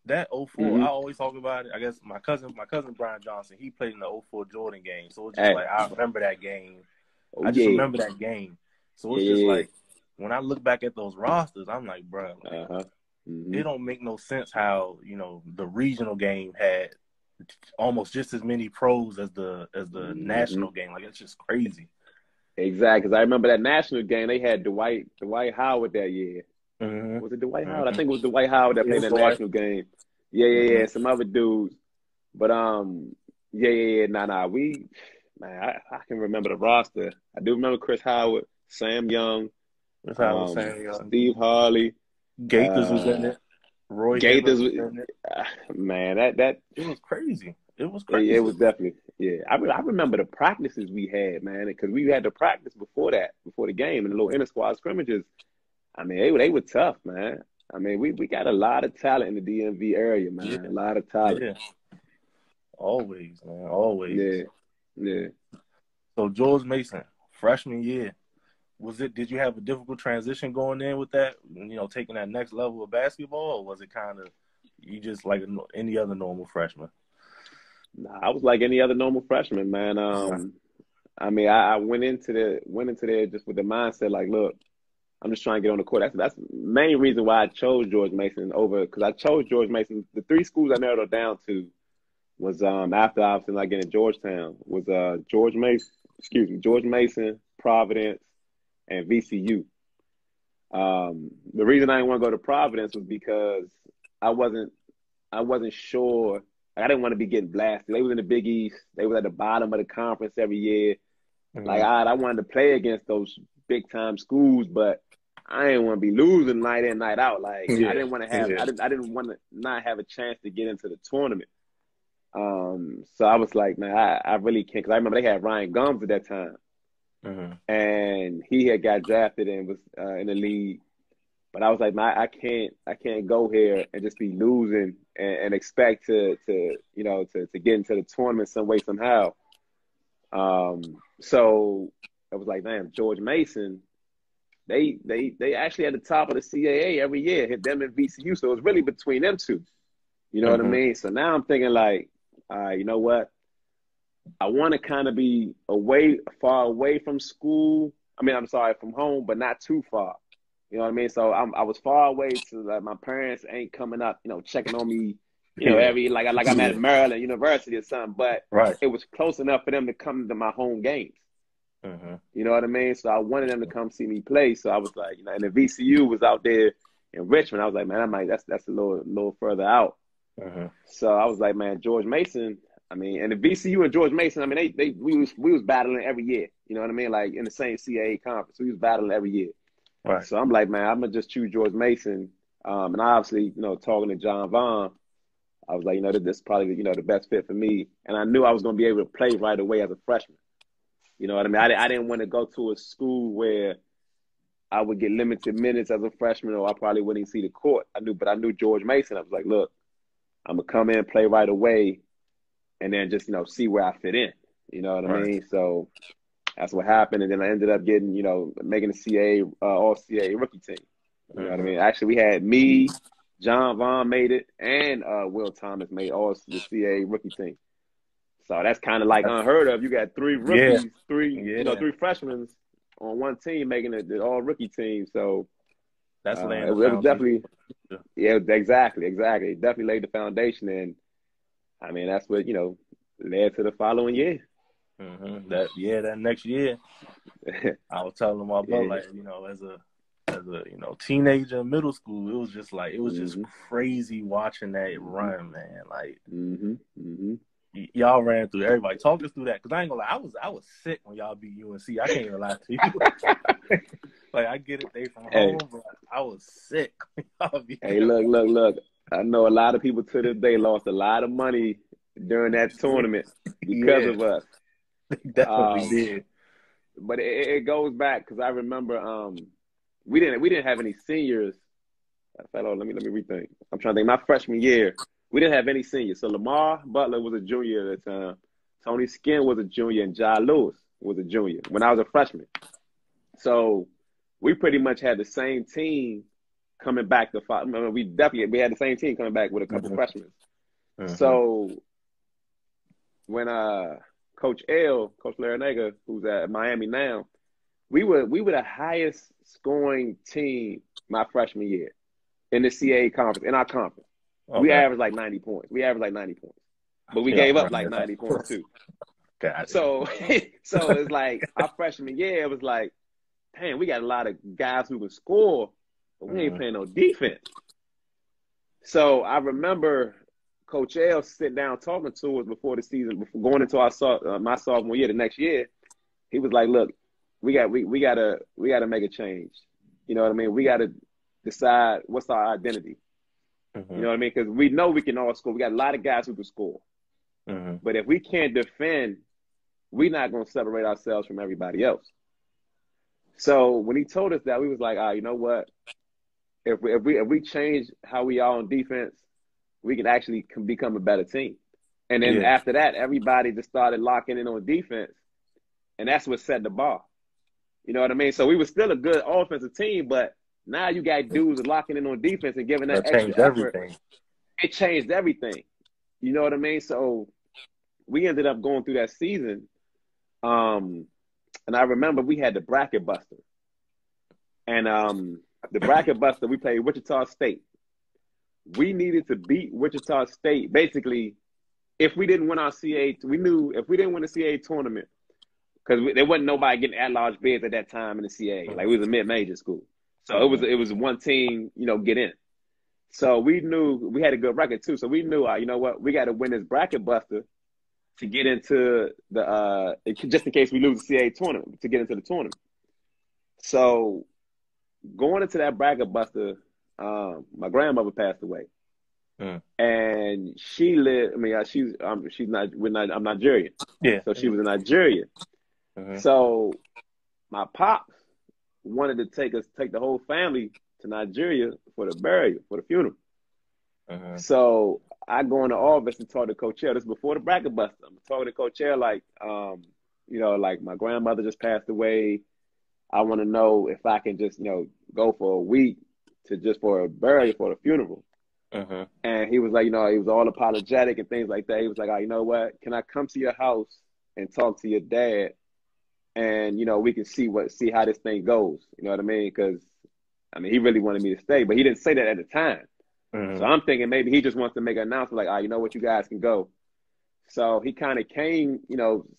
That '04, I Hmm. always talk about it. I guess my cousin Brian Johnson, he played in the '04 Jordan game. So it's just Hey, like I remember that game. oh I just yeah, remember that game. So yeah, it's just yeah, like when I look back at those rosters, I'm like, bro, yeah. like Uh huh. Hmm. it don't make no sense how, the regional game had almost just as many pros as the Hmm. national game. Like it's just crazy. Exactly. Because I remember that national game. They had Dwight Howard that year. Hmm. Was it Dwight Howard? I Hmm. think it was Dwight Howard that Yeah, played that so like, national game. Yeah, yeah, hmm yeah. Some other dudes. But yeah, yeah, yeah. Nah. Man, I can remember the roster. I do remember Chris Howard, Sam Young, that's how I was saying. Steve Harley, Gaithers was in uh, it. Roy Hibbert Gaithers. was in it. Man, that It was crazy. It was it crazy. was definitely, yeah. I remember the practices we had, man, because we had to practice before the game, and the little inter squad scrimmages. I mean, they were tough, man. I mean, we got a lot of talent in the DMV area, Yeah, man. A lot of talent. yeah. Always, man. Always. Yeah, yeah. So George Mason, freshman year, did you have a difficult transition going in with that, taking that next level of basketball, or was it kind of you just like any other normal freshman? Nah, I was like any other normal freshman, man. Okay. I mean, I went into there just with the mindset like, look, I'm just trying to get on the court. That's the main reason why I chose George Mason over because I chose George Mason. The three schools I narrowed it down to was after obviously like getting Georgetown was George Mason, Providence, and VCU. The reason I didn't want to go to Providence was because I wasn't I wasn't sure. Like, I didn't want to be getting blasted. They was in the Big East. They was at the bottom of the conference every year. Like Hmm. I wanted to play against those big time schools, but I didn't want to be losing night in night out. Like I Yeah, didn't want to have yeah. I didn't want to not have a chance to get into the tournament. So I was like, man, I really can't. Because I remember they had Ryan Gums at that time, Hmm. and he had got drafted and was in the league. But I was like, man, I can't go here and just be losing and expect to get into the tournament some way somehow. So I was like, damn, George Mason, they actually at the top of the CAA every year, hit them and VCU. So it was really between them two. You know what I Hmm. mean? So now I'm thinking like, all right, you know what? I want to kind of be far away from school. I mean, I'm sorry, from home, but not too far. You know what I mean? So I was far away so that my parents ain't coming up, checking on me, Yeah, every like I'm at yeah. Maryland University or something. But Right. it was close enough for them to come to my home games. Hmm. You know what I mean? So I wanted them to come see me play. So I was like, and the VCU was out there in Richmond. I was like, man, that's a little further out. Hmm. So I was like, man, George Mason. I mean, and the VCU and George Mason. I mean, we was battling every year. You know what I mean? Like in the same CAA conference, we was battling every year. Right. So I'm like, man, I'm gonna just choose George Mason. And obviously, talking to John Vaughn, I was like, this is probably the best fit for me. And I knew I was gonna be able to play right away as a freshman. You know what I mean? I didn't want to go to a school where I would get limited minutes as a freshman, or I probably wouldn't even see the court. But I knew George Mason. I was like, look, I'm gonna come in, play right away, and then just see where I fit in. You know what I Right. mean? So that's what happened, and then I ended up getting making the CA All CA rookie team. You know what I Hmm. mean? Actually, we had me, John Vaughn made it, and Will Thomas made all the CA rookie team. So that's kind of like unheard of. You got three Yeah, rookies, three yeah. three freshmen on one team making the all rookie team. So That's laying it, the it was foundation. definitely, yeah, exactly. It definitely laid the foundation, and I mean that's what led to the following year. That next year, I was telling my brother, Yeah. like, as a teenager in middle school, it was just Hmm. crazy watching that Hmm. run, man. Like Hmm. Hmm. y'all ran through everybody. Talk us through that, because I ain't gonna lie, I was sick when y'all beat UNC. I can't even lie to you. Like I get it, they from Hey, home, but I was sick when y'all beat hey, them. look. I know a lot of people to this day lost a lot of money during that tournament because Yeah, of us. they definitely Um, did. but it goes back because I remember we didn't have any seniors Let me rethink. I'm trying to think. My freshman year, we didn't have any seniors. So Lamar Butler was a junior at the time. Tony Skinn was a junior, and Jai Lewis was a junior when I was a freshman. So we pretty much had the same team coming back to five. I mean, we had the same team coming back with a couple freshmen. So when Coach Folarin, who's at Miami now, we were the highest scoring team my freshman year in the CAA conference, in our conference. Okay. We averaged like 90 points. But we gave up like 90 points too. So it's like our freshman year, it was like, damn, we got a lot of guys who can score, but we ain't playing no defense. So I remember Coach L sitting down talking to us before the season, before going into my sophomore year, the next year. He was like, "Look, we gotta make a change. You know what I mean? We gotta decide what's our identity. You know what I mean? Because we know we can all score. We got a lot of guys who can score, but if we can't defend, we're not gonna separate ourselves from everybody else." So when he told us that, we was like, you know what? If we change how we are on defense, we can actually become a better team. And then after that, everybody just started locking in on defense, and that's what set the bar. You know what I mean? So we were still a good offensive team, but now you got dudes locking in on defense and giving that extra effort. It changed everything. You know what I mean? So we ended up going through that season. And I remember we had the bracket buster. And the bracket buster, we played Wichita State. We needed to beat Wichita State. Basically, if we didn't win our CAA, we knew if we didn't win the CAA tournament, because there wasn't nobody getting at-large bids at that time in the CAA. Like, we was a mid-major school. So it was one team, get in. So we knew we had a good record, too. So we knew, you know what, we got to win this bracket buster to get into the just in case we lose the CAA tournament, to get into the tournament. So going into that bracket buster, my grandmother passed away, and she lived. I mean, I'm Nigerian, so she was in Nigeria. So my pops wanted to take the whole family to Nigeria for the burial, for the funeral. So I go in the office and talk to Coach L. This is before the bracket buster. I'm talking to Coach L like, like my grandmother just passed away. I want to know if I can just, go for a week for a burial, for the funeral. And he was like, he was all apologetic and things like that. He was like, you know what? Can I come to your house and talk to your dad? And, we can see how this thing goes. You know what I mean? Because, he really wanted me to stay, but he didn't say that at the time. So I'm thinking maybe he just wants to make an announcement like, you know what, you guys can go. So he kind of came,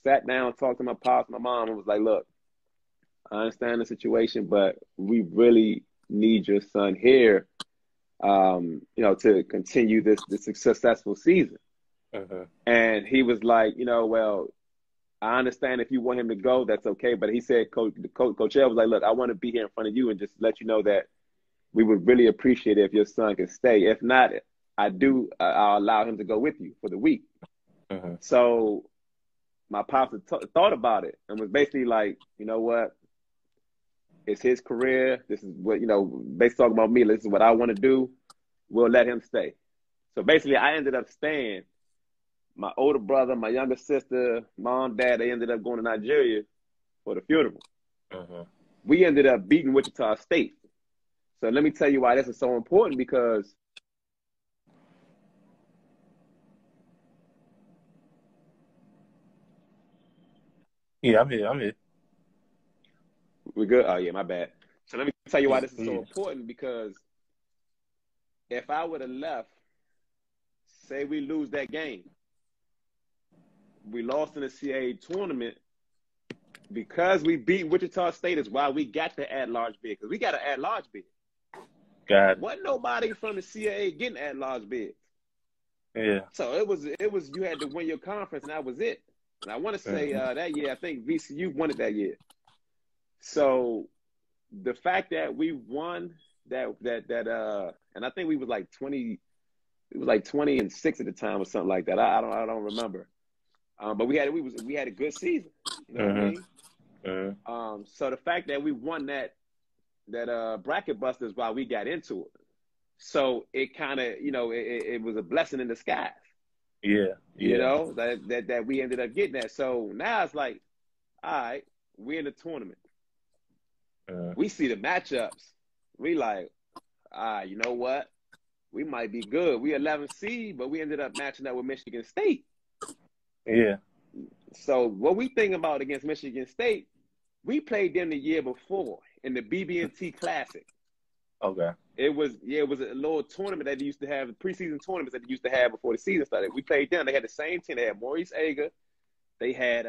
sat down, talked to my pops, my mom, and was like, look, I understand the situation, but we really need your son here, to continue this successful season. And he was like, well, I understand if you want him to go, that's okay. But he said, Coach L was like, look, I want to be here in front of you and just let you know that we would really appreciate it if your son can stay. If not, I'll allow him to go with you for the week. So my pops thought about it and was basically like, you know what? It's his career. This is what, basically talking about me. This is what I want to do. We'll let him stay. So basically I ended up staying. My older brother, my younger sister, mom, dad, they ended up going to Nigeria for the funeral. We ended up beating Wichita State. So let me tell you why this is so important, because I'm here. We're good? Oh, yeah, my bad. So let me tell you why this is so important, because if I would have left, say we lose that game, we lost in the CAA tournament, because we beat Wichita State is why we got the at-large bid, because we got an at-large bid. Wasn't nobody from the CAA getting at-large bids. Yeah. So it was you had to win your conference, and that was it. And I want to say that year, I think VCU won it that year. So the fact that we won that and I think we was like 20, it was like 20-6 at the time or something like that. I don't remember. But we had a good season. You know what I mean? So the fact that we won that bracket buster is why we got into it. So it kind of, it was a blessing in disguise. Yeah, yeah. That we ended up getting that. So now it's like, all right, we're in the tournament. We see the matchups. We like, you know what? We might be good. We 11 seed, but we ended up matching up with Michigan State. Yeah. So what we think about against Michigan State, we played them the year before in the BB&T Classic. Okay. It was a little tournament that they used to have, preseason tournaments that they used to have before the season started. We played them. They had the same team. They had Maurice Ager. They had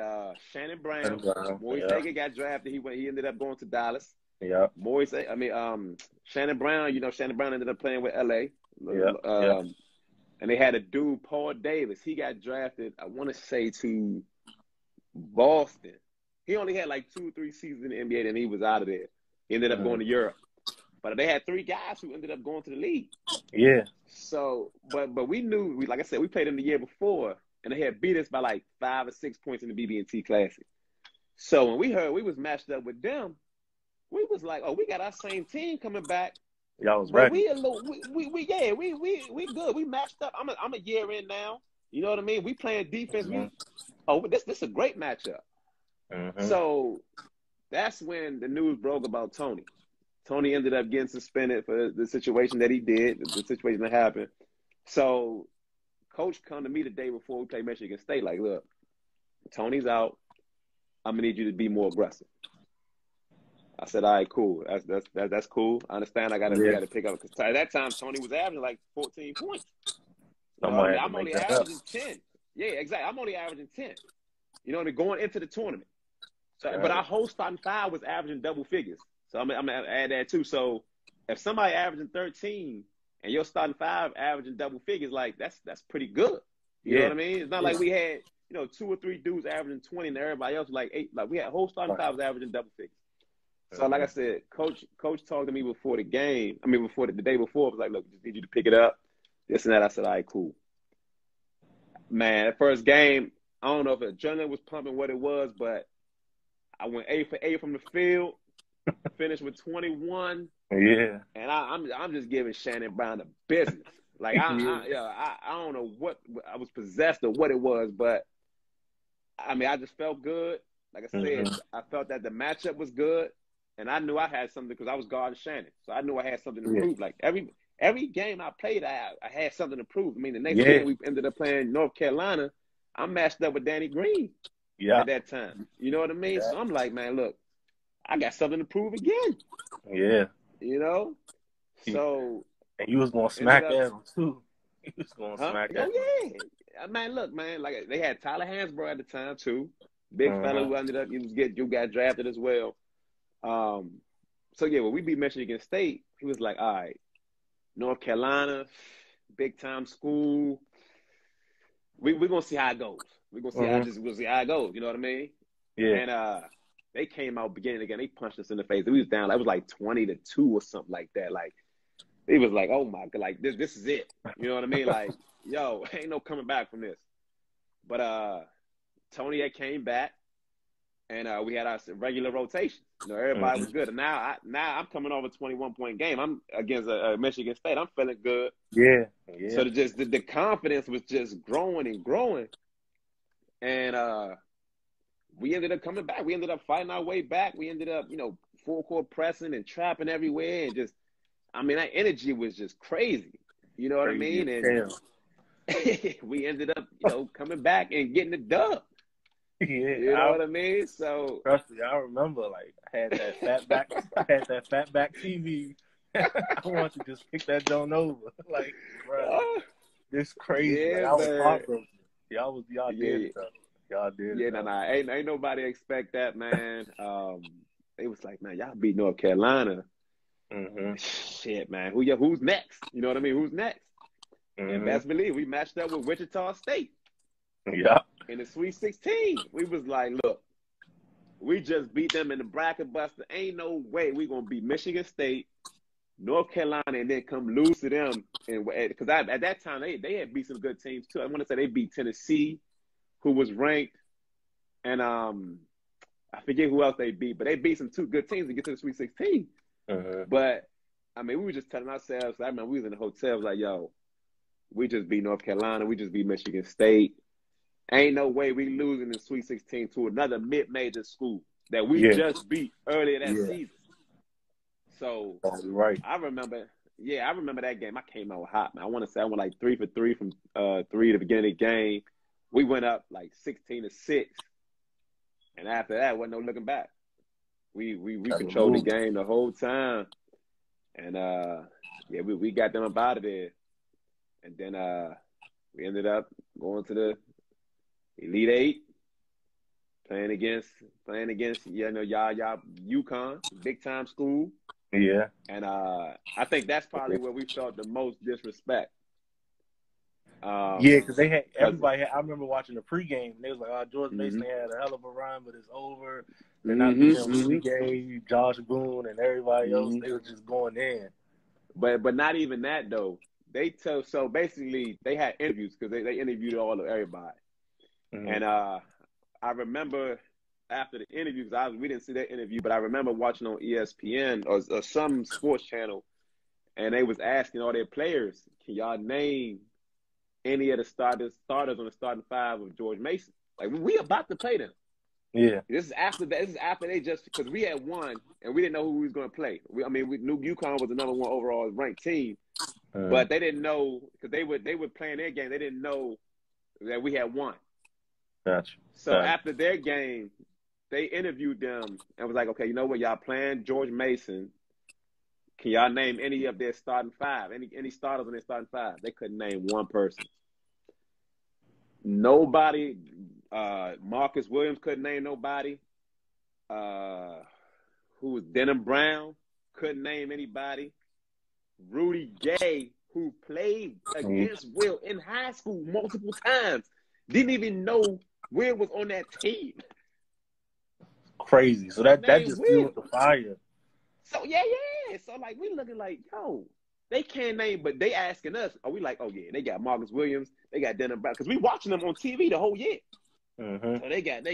Shannon Brown. Maurice Ager got drafted. He ended up going to Dallas. Yeah. Shannon Brown. Shannon Brown ended up playing with LA. Yeah. And they had a dude, Paul Davis. He got drafted, I want to say, to Boston. He only had like 2 or 3 seasons in the NBA, and he was out of there. He ended up going to Europe. But they had 3 guys who ended up going to the league. Yeah. So, but we knew, like I said, we played them the year before, and they had beat us by like 5 or 6 points in the BB&T Classic. So when we heard we was matched up with them, we was like, oh, we got our same team coming back. Y'all was ready. We good. We matched up. I'm a year in now. You know what I mean? We playing defense. This is a great matchup. So that's when the news broke about Tony. Tony ended up getting suspended for the situation that he did, the situation that happened. So Coach come to me the day before we play Michigan State, like, look, Tony's out. I'm gonna need you to be more aggressive. I said, all right, cool. That's cool. I understand. We got to pick up, because at that time Tony was averaging like 14 points. I'm only averaging 10. Yeah, exactly. I'm only averaging 10. Going into the tournament. So, but our whole starting 5 was averaging double figures. So I'm gonna add that too. So if somebody averaging 13 and your starting 5 averaging double figures, like that's pretty good. You know what I mean? It's not like we had 2 or 3 dudes averaging 20 and everybody else was like 8. Like we had whole starting 5 was averaging double figures. So like I said, coach talked to me before the game. I mean, before the day before, was like, look, just need you to pick it up, this and that. I said, all right, cool. Man, that first game, I don't know if adrenaline was pumping, what it was, but I went 8 for 8 from the field, finished with 21. Yeah. And I'm just giving Shannon Brown the business. Like I don't know what I was possessed or what it was, but I mean, I just felt good. Like I said, I felt that the matchup was good. And I knew I had something because I was guarding Shannon. So I knew I had something to prove. Like every game I played, I had something to prove. I mean, the next game we ended up playing North Carolina, I matched up with Danny Green at that time. You know what I mean? Yeah. So I'm like, man, look, I got something to prove again. Yeah. So. And you was going to smack Adam, too. You was going to smack Adam. Oh, yeah. Man, look, man, like they had Tyler Hansbrough at the time, too. Big fella who ended up, you got drafted as well. So yeah, when we beat Michigan State, he was like, all right, North Carolina, big time school. We're gonna see how it goes. We're gonna see how it goes, you know what I mean? Yeah. And they came out beginning again, they punched us in the face. We was down, it was like 20-2 or something like that. Like it was like, oh my god, like this is it. You know what I mean? Like, yo, ain't no coming back from this. But Tony had came back. And we had our regular rotation. Everybody was good. And now I'm coming off a 21-point game. I'm against Michigan State. I'm feeling good. Yeah. So the confidence was just growing and growing. And we ended up coming back. We ended up fighting our way back. We ended up, full court pressing and trapping everywhere. And just, I mean, that energy was just crazy. You know what I mean? And we ended up, coming back and getting the dub. Yeah, you know what I mean? So trust me, I remember like I had that fatback TV. I wanted to just pick that joint over. Like, bro, this crazy. Yeah, like, I was heartbroken. Y'all did it. Y'all did it. Yeah, ain't nobody expect that, man. They was like, man, y'all beat North Carolina. Shit, man. Who's next? You know what I mean? Who's next? And best believe we matched up with Wichita State. Yeah. In the Sweet 16, we was like, look, we just beat them in the bracket buster. Ain't no way we gonna beat Michigan State, North Carolina, and then come lose to them. And because at that time they had beat some good teams too. I want to say they beat Tennessee, who was ranked, and I forget who else they beat, but they beat some 2 good teams to get to the Sweet 16. But I mean, we were just telling ourselves. I remember we was in the hotel. Was like, yo, we just beat North Carolina. We just beat Michigan State. Ain't no way we losing in Sweet 16 to another mid-major school that we just beat earlier that season. So right. I remember that game. I came out hot, man. I want to say I went like 3 for 3 from 3 at the beginning of the game. We went up like 16-6, and after that, wasn't no looking back. We controlled the game the whole time, and we got them up out of there, and then we ended up going to the Elite Eight, playing against y'all UConn, big time school. Yeah. And I think that's probably where we felt the most disrespect. Because they had everybody. I remember watching the pregame. And they was like, "Oh, George Mason had a hell of a run, but it's over." They're not beating Rudy Gay, Josh Boone, and everybody else. They were just going in. But not even that though. So basically they had interviews because they interviewed all of everybody. And I remember after the interview, because we didn't see that interview, but I remember watching on ESPN or some sports channel, and they was asking all their players, "Can y'all name any of the starters on the starting five of George Mason?" Like, we about to play them. Yeah. This is after that. This is after they just, because we had won and we didn't know who we was going to play. We knew UConn was the number 1 overall ranked team, but they didn't know, because they were playing their game. They didn't know that we had won. Gotcha. So after their game, they interviewed them and was like, "Okay, you know what? Y'all playing George Mason. Can y'all name any of their starting five? Any starters on their starting five?" They couldn't name one person. Nobody. Marcus Williams couldn't name nobody. Who was Denham Brown? Couldn't name anybody. Rudy Gay, who played against Will in high school multiple times, didn't even know Will was on that team. Crazy. So that just fueled the fire. So yeah. So like we looking like, yo, they can't name, but they asking us. Are we like, oh yeah, they got Marcus Williams, they got Denham Brown, because we watching them on TV the whole year. So they got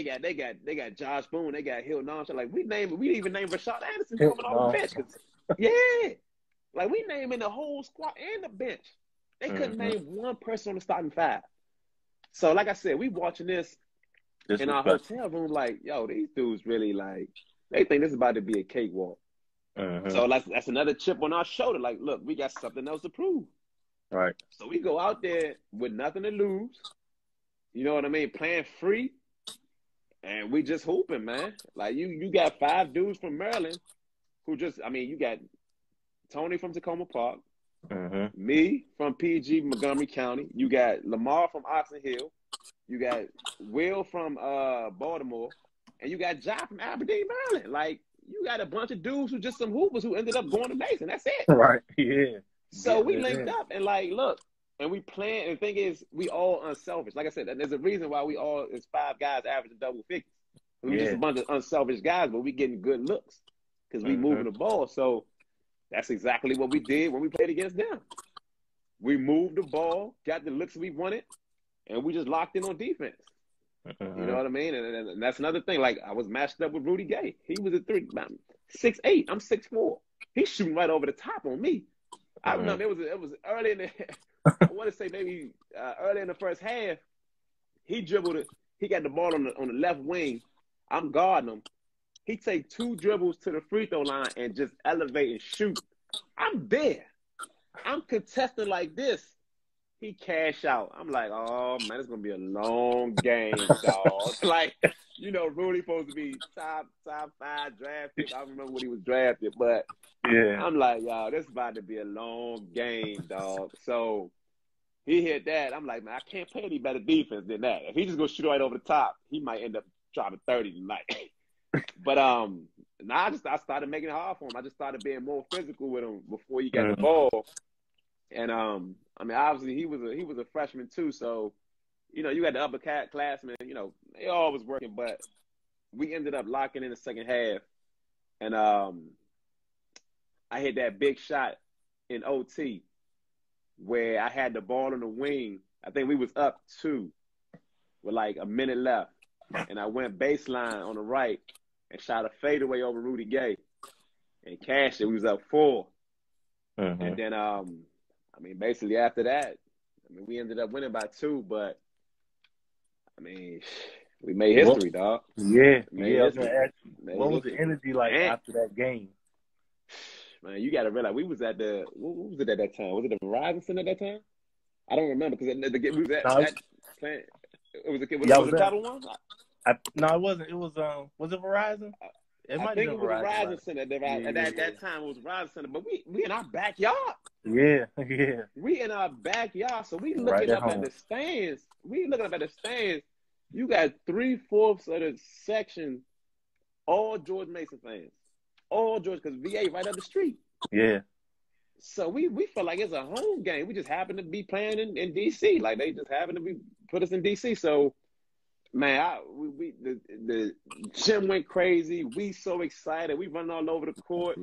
Josh Boone, they got Hill Nonsha. Like we didn't even name Rashad Anderson coming off the bench. Like we naming the whole squad and the bench. They couldn't name one person on the starting five. So like I said, we watching this in our hotel room, like, yo, these dudes really like, they think this is about to be a cakewalk. So that's another chip on our shoulder. Like, look, we got something else to prove. Right. So we go out there with nothing to lose. You know what I mean? Playing free. And we just hooping, man. Like, you got 5 dudes from Maryland who just, you got Tony from Tacoma Park, me from PG, Montgomery County. You got Lamar from Oxon Hill. You got Will from Baltimore. And you got Josh from Aberdeen, Maryland. Like, you got a bunch of dudes who just some hoopers who ended up going to Mason. That's it. Right, yeah. So we linked up and, like, look, and we plan. And the thing is, we all unselfish. Like I said, there's a reason why we all, it's 5 guys averaging double figures. We're just a bunch of unselfish guys, but we getting good looks because we moving the ball. So that's exactly what we did when we played against them. We moved the ball, got the looks we wanted, and we just locked in on defense. You know what I mean? And that's another thing. Like, I was matched up with Rudy Gay. He was a 6'8". I'm 6'4". He's shooting right over the top on me. I remember it was early in the I want to say maybe early in the first half. He dribbled it. He got the ball on the left wing. I'm guarding him. He take 2 dribbles to the free throw line and just elevate and shoot. I'm there. I'm contesting like this. He cash out. I'm like, oh man, it's gonna be a long game, dog. Like, Rudy supposed to be top 5 draft pick. I don't remember when he was drafted, but I'm like, y'all, this is about to be a long game, dog. So he hit that. I'm like, man, I can't play any better defense than that. If he just gonna shoot right over the top, he might end up dropping 30 tonight. But I started making it hard for him. I just started being more physical with him before he got the ball. And obviously he was a freshman too, so you got the upper classmen, they all was working, but we ended up locking in the second half, and I hit that big shot in OT where I had the ball on the wing. I think we was up 2 with like a minute left, and I went baseline on the right and shot a fadeaway over Rudy Gay and cashed it. We was up 4. And Mm-hmm. then, I mean, basically after that, I mean, we ended up winning by 2, but I mean, we made What? history, dog. Yeah, We made yeah. I was gonna history. ask you, Made what was the history. energy like And after that game? man, you got to realize we was at the what was it at that time? Was it the Verizon Center at that time? I don't remember because we was No, at playing. It was a, yeah, I was was it at. Capital One? No, it wasn't. It was it Verizon? It I might have think been it was a Verizon. Verizon Like, Center. yeah, At that time, it was Verizon Center. But we in our backyard. yeah, yeah. We in our backyard. So we Right looking at up at home. the stands. We looking up at the stands. You got 3/4 of the section, all George Mason fans. All George, because VA right up the street. Yeah. So we felt like it's a home game. We just happened to be playing in DC. Like they just happened to be put us in DC. So man, the gym went crazy. We so excited. We running all over the court.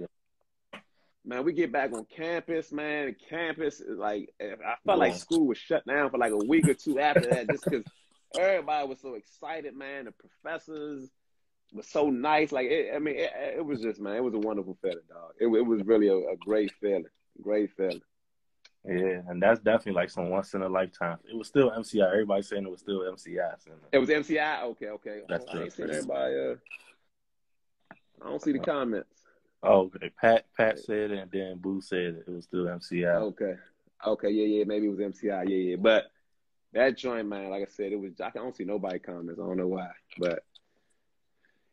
Man, we get back on campus, man. The campus is like, I felt like Boom. school was shut down for like a week or two after that, just because everybody was so excited, man. The professors were so nice. Like, it was just, man, it was a wonderful feeling, dog. It was really a great feeling. Great feeling. Yeah, and that's definitely like some once in a lifetime. It was still MCI. Everybody saying it was still MCI. It was MCI? Okay. That's I still ain't seen crazy. everybody. I don't see the comments. Oh, okay. Pat said it, and then Boo said it was still MCI. Okay, yeah, maybe it was MCI, yeah. But that joint, man, like I said, I don't see nobody comments. I don't know why, but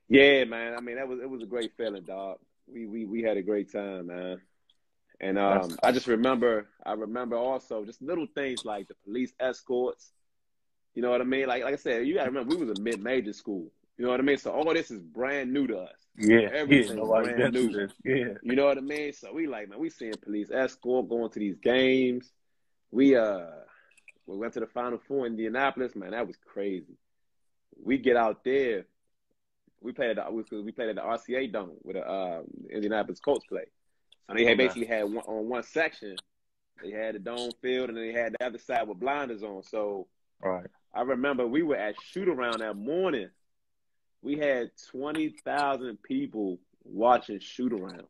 yeah, man. I mean, it was a great feeling, dog. We had a great time, man. And I remember also just little things like the police escorts. You know what I mean? Like I said, you gotta remember we was a mid-major school. You know what I mean? So all this is brand new to us. Yeah, Everything's nobody's brand been through new. this. Yeah. You know what I mean? So we like, man, we seeing police escort going to these games. We went to the Final Four in Indianapolis, man. That was crazy. We get out there. We played at the RCA Dome with the Indianapolis Colts play. So they basically had one section, they had the dome field, and then they had the other side with blinders on. So Right. I remember we were at shoot around that morning. We had 20,000 people watching shoot around.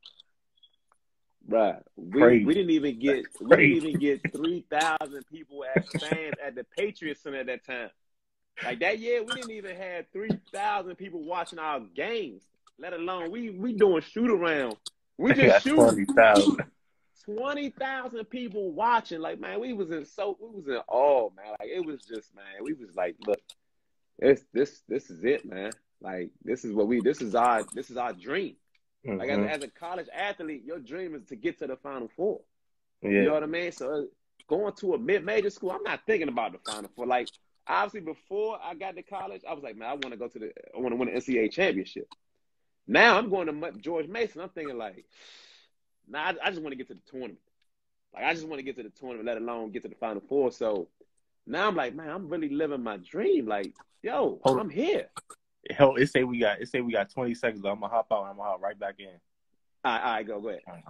Right. We didn't even get 3,000 people at fans at the Patriots Center at that time. Like that year, we didn't even have 3,000 people watching our games, let alone we doing shoot around. We just shooting. 20,000 people watching. Like, man, we was in awe, man. Like it was just, man, we was like, look, this is it, man. Like this is our dream. Mm-hmm. Like as a college athlete, your dream is to get to the Final Four. Yeah. You know what I mean? So going to a mid-major school, I'm not thinking about the Final Four. Like obviously before I got to college, I was like, man, I want to win an NCAA championship. Now I'm going to George Mason. I'm thinking like, nah, I just want to get to the tournament. Like I just want to get to the tournament, let alone get to the Final Four. So now I'm like, man, I'm really living my dream. Like, yo, I'm here. Hell, it say we got 20 seconds. I'm gonna hop out. I'm gonna hop right back in. All right, go ahead. All right.